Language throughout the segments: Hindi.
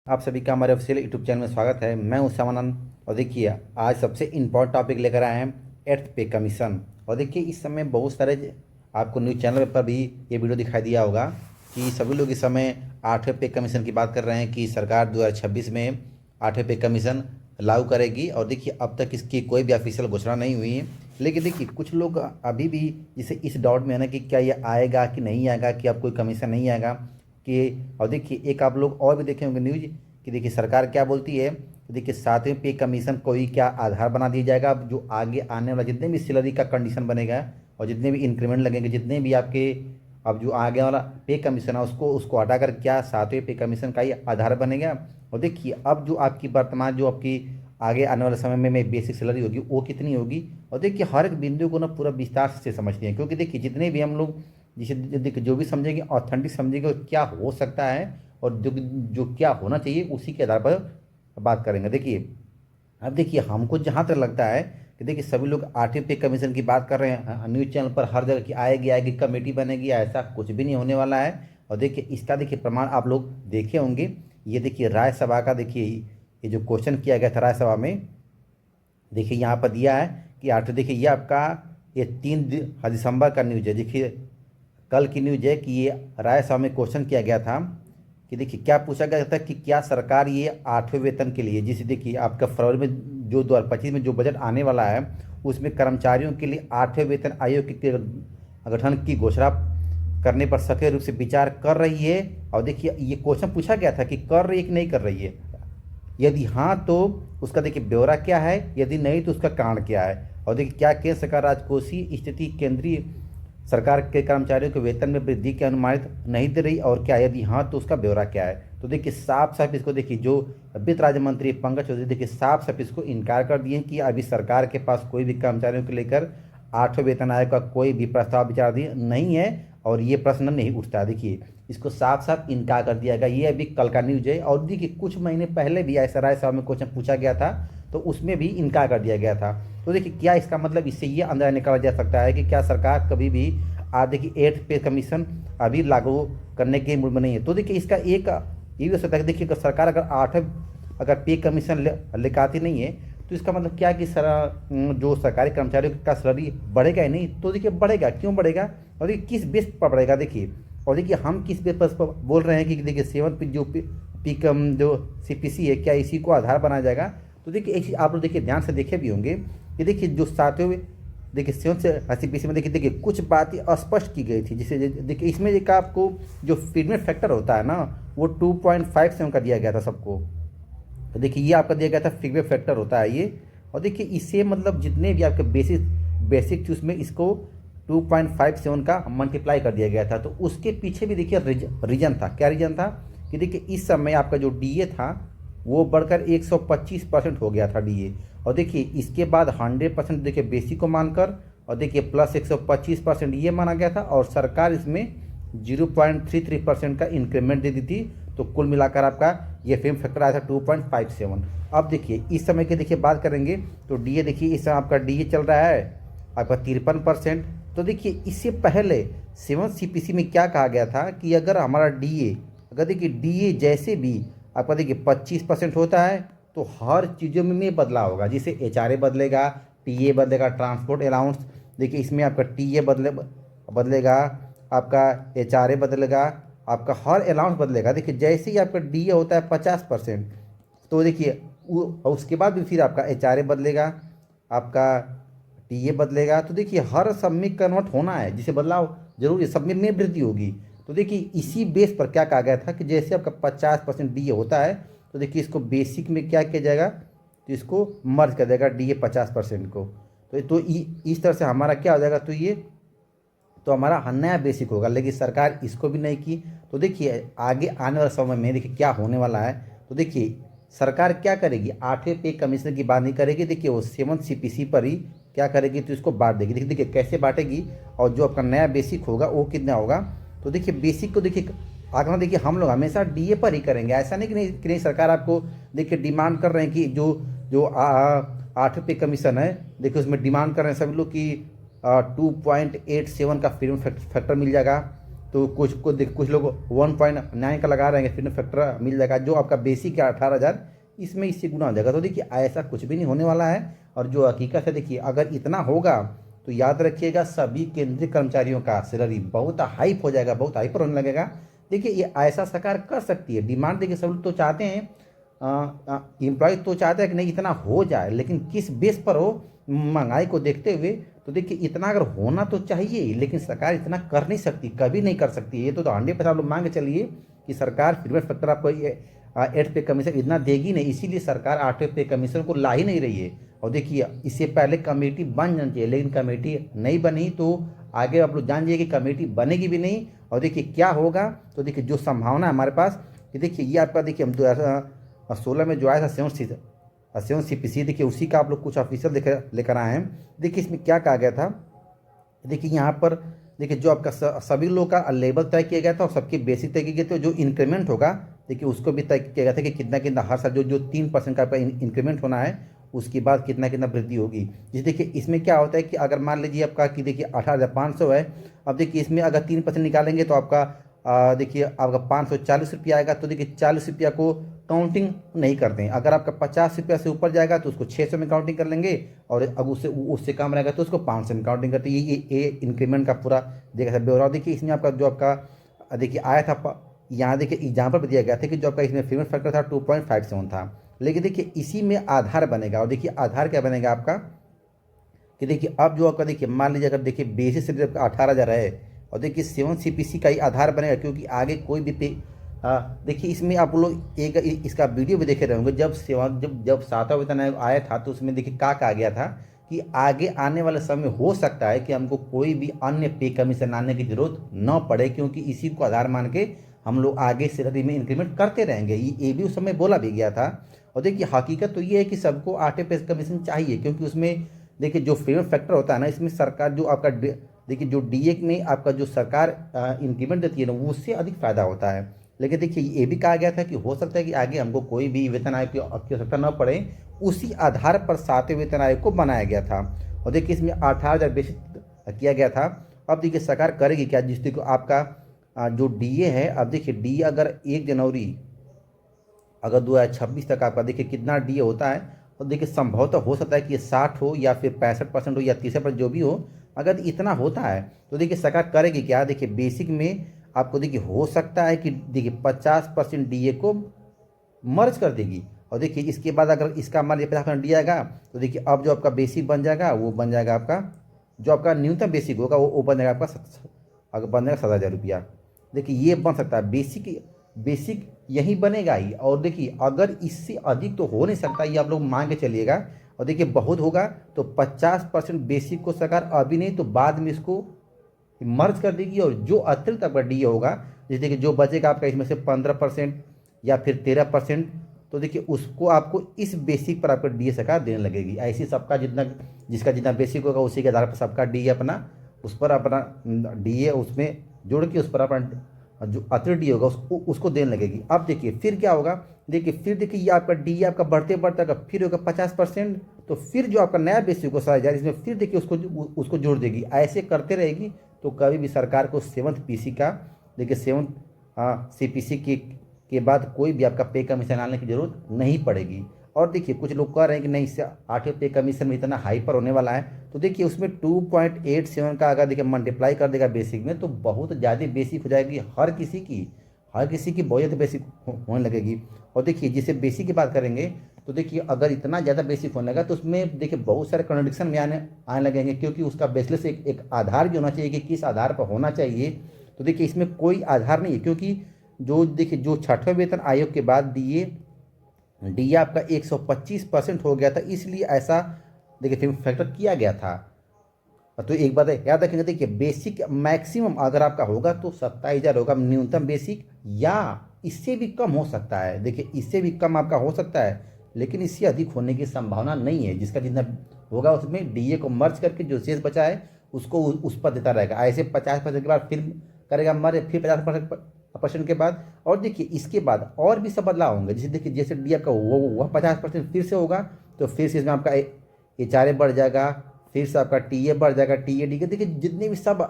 आप सभी का हमारे ऑफिशियल यूट्यूब चैनल में स्वागत है। मैं हूं श्यामानंद और देखिए आज सबसे इम्पोर्टेंट टॉपिक लेकर आए हैं एट्थ पे कमीशन। और देखिए इस समय बहुत सारे आपको न्यूज़ चैनल पर भी ये वीडियो दिखाई दिया होगा कि सभी लोग इस समय आठवें पे कमीशन की बात कर रहे हैं कि सरकार 2026 में आठवें पे कमीशन लागू करेगी। और देखिए अब तक इसकी कोई भी ऑफिशियल घोषणा नहीं हुई है, लेकिन देखिए कुछ लोग अभी भी जैसे इस डाउट में है ना कि क्या ये आएगा कि नहीं आएगा, कि अब कोई कमीशन नहीं आएगा कि। और देखिए एक आप लोग और भी देखे होंगे न्यूज कि देखिए सरकार क्या बोलती है कि देखिए 7वें पे कमीशन को ही क्या आधार बना दिया जाएगा। अब जो आगे आने वाला जितने भी सैलरी का कंडीशन बनेगा और जितने भी इंक्रीमेंट लगेंगे, जितने भी आपके अब जो आगे वाला पे कमीशन है उसको उसको हटाकर क्या 7वें पे कमीशन का ही आधार बनेगा। और देखिए अब जो आपकी वर्तमान जो आपकी आगे आने वाले समय में बेसिक सैलरी होगी वो कितनी होगी। और देखिए हर एक बिंदु को ना पूरा विस्तार से समझते हैं, क्योंकि देखिए जितने भी हम लोग जिसे देखिए जो भी समझेंगे ऑथेंटिक समझेंगे और क्या हो सकता है और जो जो क्या होना चाहिए उसी के आधार पर बात करेंगे। देखिए अब देखिए हमको जहाँ तक लगता है कि देखिए सभी लोग आठवीं पे कमीशन की बात कर रहे हैं न्यूज़ चैनल पर हर जगह की आएगी आएगी कमेटी बनेगी, ऐसा कुछ भी नहीं होने वाला है। और देखिए इसका देखिए प्रमाण आप लोग देखे होंगे। ये देखिए राज्यसभा का देखिए ये जो क्वेश्चन किया गया था राज्यसभा में, देखिए यहाँ पर दिया है कि आठ देखिए ये आपका ये 3 दिसंबर का न्यूज है। देखिए कल की न्यूज है कि ये राज्यसभा में क्वेश्चन किया गया था कि देखिए क्या पूछा गया था कि क्या सरकार ये 8वें वेतन के लिए, जिसे देखिए आपका फरवरी में जो 2025 में जो बजट आने वाला है उसमें कर्मचारियों के लिए 8वें वेतन आयोग के गठन की घोषणा करने पर सक्रिय रूप से विचार कर रही है। और देखिए ये क्वेश्चन पूछा गया था कि कर रही है कि नहीं कर रही है, यदि हाँ तो उसका देखिए ब्यौरा क्या है, यदि नहीं तो उसका कारण क्या है। और देखिए क्या केंद्र सरकार राजकोषीय स्थिति केंद्रीय सरकार के कर्मचारियों के वेतन में वृद्धि की अनुमानित नहीं दे रही, और क्या यदि हाँ तो उसका ब्यौरा क्या है। तो देखिए साफ साफ इसको देखिए जो वित्त राज्य मंत्री पंकज चौधरी देखिए साफ साफ इसको इनकार कर दिए कि अभी सरकार के पास कोई भी कर्मचारियों को लेकर 8वें वेतन आयोग का कोई भी प्रस्ताव विचाराधीन नहीं है और ये प्रश्न नहीं उठता। देखिए इसको साफ साफ इनकार कर दिया गया। ये अभी कल का न्यूज है और देखिए कुछ महीने पहले भी ऐसा राज्यसभा में क्वेश्चन पूछा गया था तो उसमें भी इनकार कर दिया गया था। तो देखिए क्या इसका मतलब इससे ये अंदाजा निकाला जा सकता है कि क्या सरकार कभी भी आज देखिए 8th पे कमीशन अभी लागू करने के मूड में नहीं है। तो देखिए इसका एक ये भी हो सकता है कि देखिए अगर सरकार अगर 8वें अगर पे कमीशन लेकर नहीं है तो इसका मतलब क्या कि जो सरकारी कर्मचारियों का सैलरी बढ़ेगा ही नहीं। तो देखिए बढ़ेगा, क्यों बढ़ेगा और देखिए किस बेस पर बढ़ेगा। देखिए और देखिए हम किस बेस पर बोल रहे हैं कि देखिए 7th जो पी कम जो CPC है क्या इसी को आधार बनाया जाएगा। तो देखिए एक चीज़ आप लोग देखिए ध्यान से देखे भी होंगे कि देखिए जो 7वें देखिए 7th से CPC में देखिए कुछ बातें अस्पष्ट की गई थी। जिसे देखिए इसमें एक आपको जो फीडमेंट फैक्टर होता है ना वो 2.57 का दिया गया था सबको। तो देखिए ये आपका दिया गया था फिगवे फैक्टर होता है ये। और देखिए इससे मतलब जितने भी आपके बेसिक चूज में इसको 2.57 का मल्टीप्लाई कर दिया गया था। तो उसके पीछे भी देखिए रीजन था। क्या रीजन था कि देखिए इस समय आपका जो DA था वो बढ़कर 125% हो गया था DA। और देखिए इसके बाद 100% देखिए बेसिक को मानकर और देखिए प्लस 125% ये माना गया था और सरकार इसमें 0.33% का इंक्रीमेंट दे दी थी। तो कुल मिलाकर आपका ये फेम फैक्टर आया था 2.57। अब देखिए इस समय की देखिए बात करेंगे तो DA देखिए इस समय आपका DA चल रहा है आपका 53%। तो देखिए इससे पहले 7th CPC में क्या कहा गया था कि अगर हमारा DA अगर देखिए DA जैसे भी आपका देखिए 25% होता है तो हर चीज़ों में बदलाव होगा। जैसे HRA बदलेगा, TA बदलेगा, ट्रांसपोर्ट अलाउंस देखिए इसमें आपका TA बदलेगा, आपका HRA बदलेगा, आपका हर अलाउंस बदलेगा। देखिए जैसे ही आपका DA होता है 50% तो देखिए उसके बाद भी फिर आपका HRA बदलेगा, आपका TA बदलेगा। तो देखिए हर सब में कन्वर्ट होना है, जिसे बदलाव जरूरी है, सब में वृद्धि होगी। तो देखिए इसी बेस पर क्या कहा गया था कि जैसे आपका 50% DA होता है तो देखिए इसको बेसिक में क्या किया जाएगा तो इसको मर्ज कर देगा DA 50% को। तो इस तरह से हमारा क्या हो जाएगा तो हमारा नया बेसिक होगा। लेकिन सरकार इसको भी नहीं की। तो देखिए आगे आने वाले समय में देखिए क्या होने वाला है। तो देखिए सरकार क्या करेगी 8वें पे कमीशन की बात नहीं करेगी, देखिए वो 7th CPC पर ही क्या करेगी तो इसको बांट देगी। देखिए कैसे बांटेगी और जो आपका नया बेसिक होगा वो कितना होगा। तो देखिए बेसिक को देखिए आंकड़ा देखिए हम लोग हमेशा DA पर ही करेंगे। ऐसा नहीं कि नहीं सरकार आपको देखिए डिमांड कर रहे हैं कि जो 8वें पे कमीशन है देखिए उसमें डिमांड कर रहे हैं सभी लोग कि 2.87 का फ्रीडम फैक्टर मिल जाएगा। तो कुछ लोग 1.9 का लगा रहे हैं, फिर फैक्टर मिल जाएगा जो आपका बेसिक है 18,000, इसमें इससे गुना हो जाएगा। तो देखिए ऐसा कुछ भी नहीं होने वाला है। और जो हकीकत है देखिए, अगर इतना होगा तो याद रखिएगा सभी केंद्रीय कर्मचारियों का सैलरी बहुत हाइप हो जाएगा, बहुत हाइपर होने लगेगा। देखिए ये ऐसा सरकार कर सकती है। डिमांड देखिए सब लोग तो चाहते हैं, एम्प्लॉय तो चाहता है कि नहीं इतना हो जाए, लेकिन किस बेस पर हो, महंगाई को देखते हुए। तो देखिए इतना अगर होना तो चाहिए, लेकिन सरकार इतना कर नहीं सकती, कभी नहीं कर सकती। ये तो 100% आप लोग मान के चलिए कि सरकार प्रीमियम फैक्टर आपको 8th पे कमीशन इतना देगी नहीं, इसीलिए सरकार 8वें पे कमीशन को ला ही नहीं रही है। और देखिए इससे पहले कमेटी बन जानी चाहिए, लेकिन कमेटी नहीं बनी, तो आगे आप लोग जान जाइए कि कमेटी बनेगी भी नहीं। और देखिए क्या होगा, तो देखिए जो संभावना है हमारे पास कि देखिए ये आपका देखिए हम 2016 में जो आया था 7 CPC, देखिए उसी का आप लोग कुछ ऑफिशियल लेकर आए हैं। देखिए इसमें क्या कहा गया था, देखिए यहाँ पर देखिए जो आपका सभी लोगों का लेवल तय किया गया था और सबके बेसिक तय किए गए थे। जो इंक्रीमेंट होगा देखिए उसको भी तय किया गया था कि कितना कितना हर साल जो 3% का आपका इंक्रीमेंट होना है, उसके बाद कितना कितना वृद्धि होगी। जैसे देखिए इसमें क्या होता है कि अगर मान लीजिए आपका कि देखिए 18,500 है, अब देखिए इसमें अगर 3% निकालेंगे तो आपका देखिए आपका 540 रुपया आएगा। तो देखिए 40 रुपया को काउंटिंग नहीं करते हैं। अगर आपका 50 रुपया से ऊपर जाएगा तो उसको 600 में काउंटिंग कर लेंगे, और अब उससे कम रहेगा तो उसको 500 में काउंटिंग करते हैं। ये इंक्रीमेंट का पूरा देखा ब्यौरा। देखिए इसमें आपका जो आपका देखिए आया था, यहाँ देखिए एग्जाम्पल पर दिया गया था कि जो आपका इसमें पेमेंट फैक्टर था 2.57 था, लेकिन देखिए इसी में आधार बनेगा। और देखिए आधार क्या बनेगा आपका कि देखिए अब जो आपका देखिए मान लीजिए अगर देखिए बेसिस से आपका 18,000 है, और देखिए 7 CPC का ही आधार बनेगा, क्योंकि आगे कोई भी देखिए इसमें आप लोग एक इसका वीडियो भी देखे रहे होंगे। जब 7वां वेतन आयोग आया था तो उसमें देखिए क्या कहा गया था कि आगे आने वाले समय हो सकता है कि हमको कोई भी अन्य पे कमीशन लाने की जरूरत न पड़े, क्योंकि इसी को आधार मान के हम लोग आगे सैलरी में इंक्रीमेंट करते रहेंगे। ये भी उस समय बोला भी गया था। और देखिए हकीकत तो ये है कि सबको 8वें पे कमीशन चाहिए, क्योंकि उसमें देखिए जो पेमेंट फैक्टर होता है ना, इसमें सरकार जो आपका देखिए जो DA में आपका जो सरकार इंक्रीमेंट देती है ना, उससे अधिक फायदा होता है। लेकिन देखिए ये भी कहा गया था कि हो सकता है कि आगे हमको कोई भी वेतन आयोग की आवश्यकता न पड़े, उसी आधार पर 7वें वेतन आयोग को बनाया गया था। और देखिए इसमें 18,000 बेसिक किया गया था। अब देखिए सरकार करेगी क्या, जिससे को आपका जो DA है, अब देखिए DA अगर 1 जनवरी अगर 2026 तक आपका देखिए कितना DA होता है, और देखिए संभवतः हो सकता है कि ये 60 हो या फिर 65% हो या 30% जो भी हो। अगर इतना होता है तो देखिए सरकार करेगी क्या, देखिए बेसिक में आपको देखिए हो सकता है कि देखिए 50% DA को मर्ज कर देगी। और देखिए इसके बाद अगर इसका मान लीजिए 50% DA आएगा, तो देखिए अब जो आपका बेसिक बन जाएगा वो बन जाएगा आपका, जो आपका न्यूनतम बेसिक होगा वो बन जाएगा आपका अगर बन जाएगा 7,000 रुपया। देखिए ये बन सकता है, बेसिक यही बनेगा ही। और देखिए अगर इससे अधिक तो हो नहीं सकता, ये आप लोग मान के चलिएगा। और देखिए बहुत होगा तो 50% बेसिक को सरकार अभी नहीं तो बाद में इसको मर्ज कर देगी, और जो अतिरिक्त आपका DA होगा, जैसे कि जो बचेगा आपका इसमें से 15% या फिर 13%, तो देखिए उसको आपको इस बेसिक पर आपका DA सरकार देने लगेगी। ऐसी सबका जिसका जितना बेसिक होगा उसी के आधार पर सबका DA अपना उस पर अपना DA उसमें जोड़ के उस पर अपना जो अतिरिक्त DA होगा उसको देने लगेगी। अब देखिए फिर क्या होगा, देखिए फिर देखिए ये आपका DA आपका बढ़ते बढ़ते फिर होगा 50%, तो फिर जो आपका नया बेसिक होगा 7,000, इसमें फिर देखिए उसको जोड़ देगी। ऐसे करते रहेगी तो कभी भी सरकार को 7th PC का देखिए 7th CPC के बाद कोई भी आपका पे कमीशन आने की जरूरत नहीं पड़ेगी। और देखिए कुछ लोग कह रहे हैं कि नहीं इससे 8वें पे कमीशन में इतना हाइपर होने वाला है, तो देखिए उसमें 2.87 का अगर देखिए मल्टीप्लाई कर देगा बेसिक में तो बहुत ज़्यादा बेसिक हो जाएगी। हर किसी की बहुत ज़्यादा बेसिक होने लगेगी। और देखिए जिसे बेसिक की बात करेंगे तो देखिए अगर इतना ज़्यादा बेसिक होने लगा तो उसमें देखिए बहुत सारे कॉन्ट्रडिक्शन में आने लगेंगे, क्योंकि उसका बेसलेस एक आधार भी होना चाहिए कि किस आधार पर होना चाहिए। तो देखिए इसमें कोई आधार नहीं है, क्योंकि देखिए जो 6वें वेतन आयोग के बाद DA आपका 125% हो गया था, इसलिए ऐसा देखिए पेमेंट फैक्टर किया गया था। तो एक बात याद रखेंगे, देखिए बेसिक मैक्सिमम अगर आपका होगा तो 27,000 होगा न्यूनतम बेसिक, या इससे भी कम हो सकता है। देखिए इससे भी कम आपका हो सकता है, लेकिन इससे अधिक होने की संभावना नहीं है। जिसका जितना होगा उसमें DA को मर्ज करके जो शेष बचा है उसको उस पर देता रहेगा। ऐसे 50% के बाद फिर करेगा मर्ज, फिर 50% के बाद। और देखिए इसके बाद और भी सब बदलाव होंगे, जैसे DA का वह 50% फिर से होगा, तो फिर से इसमें आपका HRA बढ़ जाएगा, फिर से आपका TA बढ़ जाएगा, TAD के देखिए जितने भी सब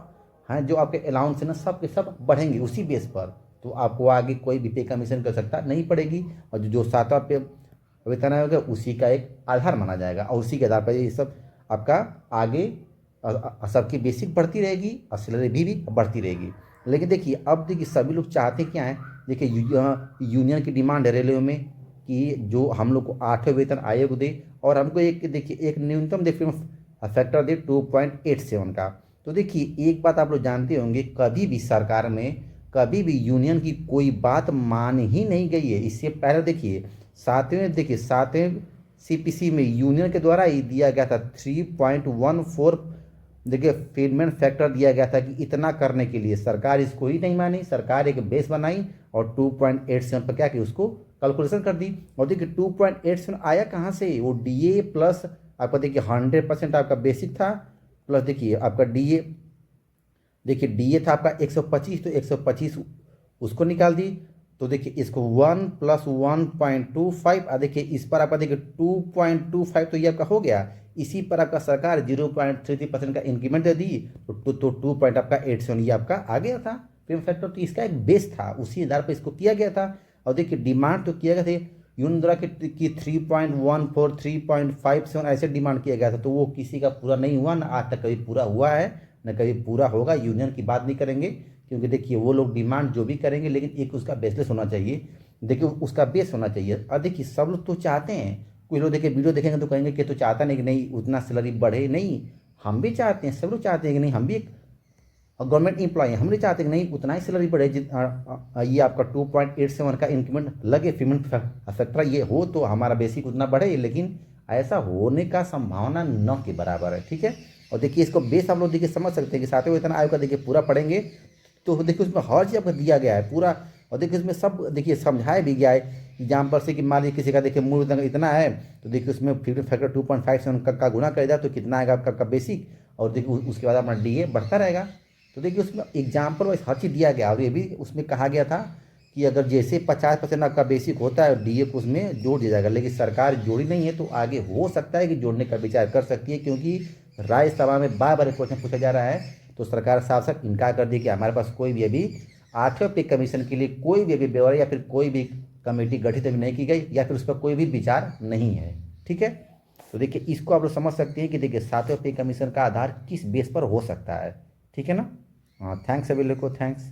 हैं, जो आपके अलाउंस है ना सब के सब बढ़ेंगे उसी बेस पर। तो आपको आगे कोई भी पे कमीशन कर सकता नहीं पड़ेगी, और जो 7वां पे वेतन आयोग है उसी का एक आधार माना जाएगा, और उसी के आधार पर ये सब आपका आगे सबकी बेसिक बढ़ती रहेगी और सैलरी भी बढ़ती रहेगी। लेकिन देखिए अब देखिए सभी लोग चाहते क्या हैं, देखिए यूनियन की डिमांड है रेलवे में कि जो हम लोग को 8वें वेतन आयोग दे, और हमको एक देखिए एक न्यूनतम देखिए फैक्टर दे 2.87 का। तो देखिए एक बात आप लोग जानते होंगे, कभी भी सरकार में कभी भी यूनियन की कोई बात मान ही नहीं गई है। इससे पहले देखिए 7वें सीपीसी में यूनियन के द्वारा ही दिया गया था 3.14, देखिए पेमेंट फैक्टर दिया गया था कि इतना करने के लिए। सरकार इसको ही नहीं मानी, सरकार एक बेस बनाई और 2.87 पर क्या कि उसको कैलकुलेशन कर दी। और देखिए 2.87 आया कहाँ से, वो डीए प्लस आपका देखिए 100% आपका बेसिक था, प्लस देखिए आपका डीए, देखिए डीए था आपका 125, तो 125 उसको निकाल दी। तो देखिए इसको 1 + 1.25, देखिए इस पर आपका देखिए 2.25, तो ये आपका हो गया। इसी पर आपका सरकार 0.33% का इंक्रीमेंट दे दी, तो 2.87 ये आपका आ गया था पेमेंट फैक्टर। तो इसका एक बेस था, उसी आधार पर इसको किया गया था। और देखिए डिमांड तो किया गया था यूनियन द्वारा कि 3.14, 3.57 ऐसे डिमांड किया गया था, तो वो किसी का पूरा नहीं हुआ, ना आज तक कभी पूरा हुआ है न कभी पूरा होगा। यूनियन की बात नहीं करेंगे, क्योंकि देखिए वो लोग डिमांड जो भी करेंगे, लेकिन एक उसका बेसलेस होना चाहिए, देखिए उसका बेस होना चाहिए। और देखिए सब लोग तो चाहते हैं, कोई लोग देखिए वीडियो देखेंगे तो कहेंगे कि तो चाहता नहीं कि नहीं उतना सैलरी बढ़े, नहीं हम भी चाहते हैं, सब लोग चाहते हैं कि नहीं हम भी एक गवर्नमेंट एम्प्लॉय हैं, हम नहीं चाहते कि नहीं उतना ही सैलरी बढ़े। ये आपका 2.87 का इंक्रीमेंट लगे, पेमेंट फैक्टर ये हो तो हमारा बेसिक उतना बढ़े, लेकिन ऐसा होने का संभावना न के बराबर है। ठीक है, और देखिए इसको बेस आप लोग देखिए समझ सकते हैं कि 7वें वेतन आयोग का देखिए पूरा पढ़ेंगे तो देखिए उसमें हर चीज़ आपको दिया गया है पूरा। और देखिए उसमें सब देखिए समझाया भी गया है, एग्जाम्पल से कि मान लीजिए किसी का देखिए मूल वेतन इतना है, तो देखिए उसमें फिफ्टी फैक्टर 2.57 का गुना करेगा तो कितना आएगा आपका बेसिक, और देखिए उसके बाद अपना डीए बढ़ता रहेगा। तो देखिए उसमें एग्जाम्पल वाइज हर चीज़ दिया गया, और ये भी उसमें कहा गया था कि अगर जैसे 50% आपका बेसिक होता है डीए को उसमें जोड़ दिया जाएगा, लेकिन सरकार जोड़ी नहीं है, तो आगे हो सकता है कि जोड़ने का विचार कर सकती है, क्योंकि राज्यसभा में बार बार क्वेश्चन पूछा जा रहा है। तो सरकार साफ साफ इनकार कर दी कि हमारे पास कोई भी अभी 8वें पे कमीशन के लिए कोई भी अभी ब्यौरा या फिर कोई भी कमेटी गठित अभी नहीं की गई, या फिर उस पर कोई भी विचार नहीं है। ठीक है, तो देखिए इसको आप लोग समझ सकते हैं कि देखिए 7वें पे कमीशन का आधार किस बेस पर हो सकता है। ठीक है ना, हाँ थैंक्स सभी लोग को, थैंक्स।